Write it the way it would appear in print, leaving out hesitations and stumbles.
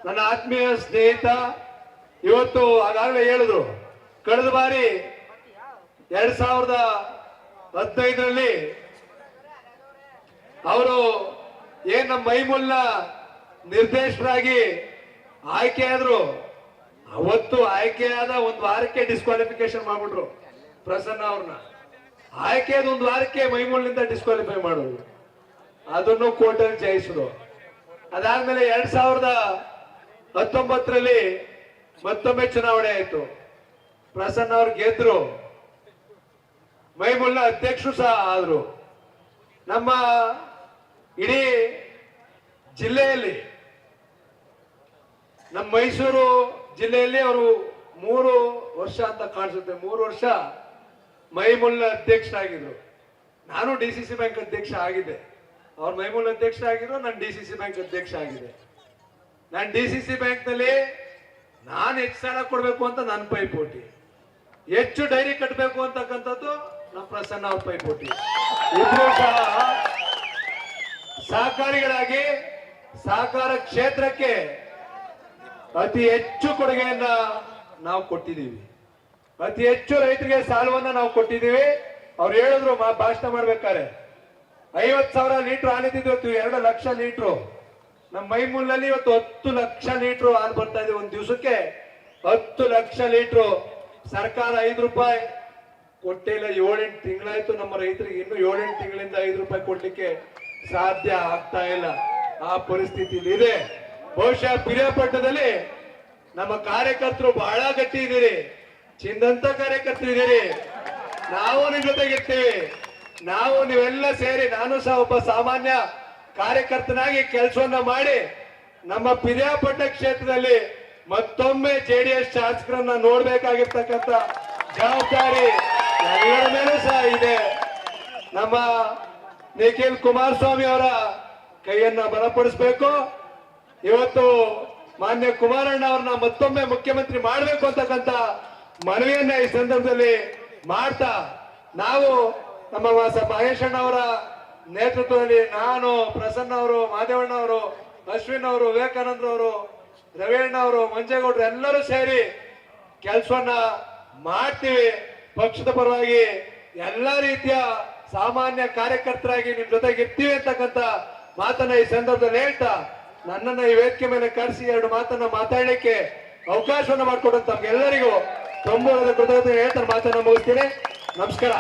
ನನ್ನ ಆತ್ಮೀಯ ಸ್ನೇಹಿತ ಇವತ್ತು ಆಗಾಗಲೇ ಹೇಳಿದ್ರು, ಕಳೆದ ಬಾರಿ 2015ರಲ್ಲಿ ಅವರು ಏನ್ ನಮ್ಮ ಮೈಮೂಲ್ನ ನಿರ್ದೇಶಕರಾಗಿ ಆಯ್ಕೆಯಾದ್ರು. ಅವತ್ತು ಆಯ್ಕೆಯಾದ ಒಂದು ವಾರಕ್ಕೆ ಡಿಸ್ಕ್ವಾಲಿಫಿಕೇಶನ್ ಮಾಡ್ಬಿಟ್ರು ಪ್ರಸನ್ನ ಅವ್ರನ್ನ. ಆಯ್ಕೆಯಾದ ಒಂದು ವಾರಕ್ಕೆ ಮೈಮೂಲ್ನಿಂದ ಡಿಸ್ಕ್ವಾಲಿಫೈ ಮಾಡೋದು, ಅದನ್ನು ಕೋರ್ಟಲ್ಲಿ ಜಯಿಸಿದ್ರು. ಅದಾದ್ಮೇಲೆ 2019ರಲ್ಲಿ ಮತ್ತೊಮ್ಮೆ ಚುನಾವಣೆ ಆಯ್ತು. ಪ್ರಸನ್ನ ಅವ್ರು ಗೆದ್ರು, ಮೈಮೂಲ್ನ ಅಧ್ಯಕ್ಷರು ಸಹ ಆದ್ರು. ನಮ್ಮ ಇಡೀ ಜಿಲ್ಲೆಯಲ್ಲಿ, ನಮ್ಮ ಮೈಸೂರು ಜಿಲ್ಲೆಯಲ್ಲಿ ಅವರು 3 ವರ್ಷ ಅಂತ ಕಾಣಿಸುತ್ತೆ, 3 ವರ್ಷ ಮೈಮೂಲ್ನ ಅಧ್ಯಕ್ಷರಾಗಿದ್ರು. ನಾನು DCC ಬ್ಯಾಂಕ್ ಅಧ್ಯಕ್ಷ ಆಗಿದ್ದೆ. ಅವ್ರ ಮೈಮೂಲ್ನ ಅಧ್ಯಕ್ಷ ಆಗಿದ್ರು, ನಾನು DCC ಬ್ಯಾಂಕ್ ಅಧ್ಯಕ್ಷ ಆಗಿದೆ. ನಾನು DCC ಬ್ಯಾಂಕ್ ನಲ್ಲಿ ನಾನು ಹೆಚ್ಚು ಸಾಲ ಕೊಡ್ಬೇಕು ಅಂತ ನನ್ನ ಪೈಪೋಟಿ, ಹೆಚ್ಚು ಡೈರಿ ಕಟ್ಟಬೇಕು ಅಂತಕ್ಕಂಥದ್ದು ನಮ್ಮ ಪ್ರಸನ್ನ ಅವ್ರ ಪೈಪೋಟಿ. ಇಬ್ರು ಸಹ ಸಹಕಾರಿಗಳಾಗಿ ಸಹಕಾರ ಕ್ಷೇತ್ರಕ್ಕೆ ಅತಿ ಹೆಚ್ಚು ಕೊಡುಗೆಯನ್ನ ನಾವು ಕೊಟ್ಟಿದ್ದೀವಿ. ಅತಿ ಹೆಚ್ಚು ರೈತರಿಗೆ ಸಾಲವನ್ನ ನಾವು ಕೊಟ್ಟಿದ್ದೀವಿ. ಅವ್ರು ಹೇಳಿದ್ರು ಭಾಷಣ ಮಾಡ್ಬೇಕಾರೆ 50,000 ಲೀಟರ್ ಹಾಲಿದ್ದು ಇವತ್ತು 2 ಲಕ್ಷ ಲೀಟ್ರು. ನಮ್ಮ ಮೈಮೂಲ್ನಲ್ಲಿ ಇವತ್ತು 10 ಲಕ್ಷ ಲೀಟ್ರು ಹಾಲು ಬರ್ತಾ ಇದೆ ಒಂದು ದಿವಸಕ್ಕೆ. 10 ಲಕ್ಷ ಲೀಟ್ರು. ಸರ್ಕಾರ 5 ರೂಪಾಯಿ ಕೊಟ್ಟೇ ಇಲ್ಲ. 7-8 ತಿಂಗಳಾಯ್ತು ನಮ್ಮ ರೈತರಿಗೆ. ಇನ್ನು 7-8 ತಿಂಗಳಿಂದ 5 ರೂಪಾಯಿ ಕೊಡ್ಲಿಕ್ಕೆ ಸಾಧ್ಯ ಆಗ್ತಾ ಇಲ್ಲ. ಆ ಪರಿಸ್ಥಿತಿ ಇದೆ. ಬಹುಶಃ ಪಿರಿಯಾಪಟ್ಟಣದಲ್ಲಿ ನಮ್ಮ ಕಾರ್ಯಕರ್ತರು ಬಹಳ ಗಟ್ಟಿ ಇದ್ದೀರಿ, ಚಿಂದಂತ ಕಾರ್ಯಕರ್ತರು ಇದ್ದೀರಿ. ನಾವು ನಿಮ್ ಜೊತೆಗಿರ್ತೀವಿ. ನಾವು ನೀವೆಲ್ಲ ಸೇರಿ, ನಾನು ಸಹ ಒಬ್ಬ ಸಾಮಾನ್ಯ ಕಾರ್ಯಕರ್ತನಾಗಿ ಕೆಲಸವನ್ನ ಮಾಡಿ ನಮ್ಮ ಪಿರಿಯಾಪಟ್ಟಣ ಕ್ಷೇತ್ರದಲ್ಲಿ ಮತ್ತೊಮ್ಮೆ JDS ಶಾಸಕರನ್ನ ನೋಡ್ಬೇಕಾಗಿರ್ತಕ್ಕಂಥ ಜವಾಬ್ದಾರಿ ಎಲ್ಲರ ಮೇಲೂ ಸಹ ಇದೆ. ನಮ್ಮ ನಿಖಿಲ್ ಕುಮಾರಸ್ವಾಮಿ ಅವರ ಕೈಯನ್ನ ಬಲಪಡಿಸಬೇಕು. ಇವತ್ತು ಮಾನ್ಯ ಕುಮಾರಣ್ಣ ಅವ್ರನ್ನ ಮತ್ತೊಮ್ಮೆ ಮುಖ್ಯಮಂತ್ರಿ ಮಾಡಬೇಕು ಅಂತಕ್ಕಂಥ ಮನವಿಯನ್ನ ಈ ಸಂದರ್ಭದಲ್ಲಿ ಮಾಡ್ತಾ, ನಾವು ನಮ್ಮ ಮಹೇಶಣ್ಣ ಅವರ ನೇತೃತ್ವದಲ್ಲಿ ನಾನು, ಪ್ರಸನ್ನ ಅವರು, ಮಾದೇವಣ್ಣ ಅವರು, ಅಶ್ವಿನ್ ಅವರು, ವಿವೇಕಾನಂದರವರು, ರವಿಯಣ್ಣ ಅವರು, ಮಂಜೇಗೌಡರು ಎಲ್ಲರೂ ಸೇರಿ ಕೆಲಸವನ್ನ ಮಾಡ್ತೀವಿ. ಪಕ್ಷದ ಪರವಾಗಿ ಎಲ್ಲ ರೀತಿಯ ಸಾಮಾನ್ಯ ಕಾರ್ಯಕರ್ತರಾಗಿ ನಿಮ್ ಜೊತೆಗೆ ಇರ್ತೀವಿ ಅಂತಕ್ಕಂಥ ಮಾತನ್ನ ಈ ಸಂದರ್ಭದಲ್ಲಿ ಹೇಳ್ತಾ, ನನ್ನನ್ನ ಈ ವೇದಿಕೆ ಮೇಲೆ ಕರೆಸಿ 2 ಮಾತನ್ನ ಮಾತಾಡಲಿಕ್ಕೆ ಅವಕಾಶವನ್ನ ಮಾಡಿಕೊಡಂತ ತಮ್ಗೆಲ್ಲರಿಗೂ ತುಂಬ ಕೃತಜ್ಞತೆ ಹೇಳ್ತಾರೆ ಮಾತನ್ನ ಮುಗಿಸ್ತೀನಿ. ನಮಸ್ಕಾರ.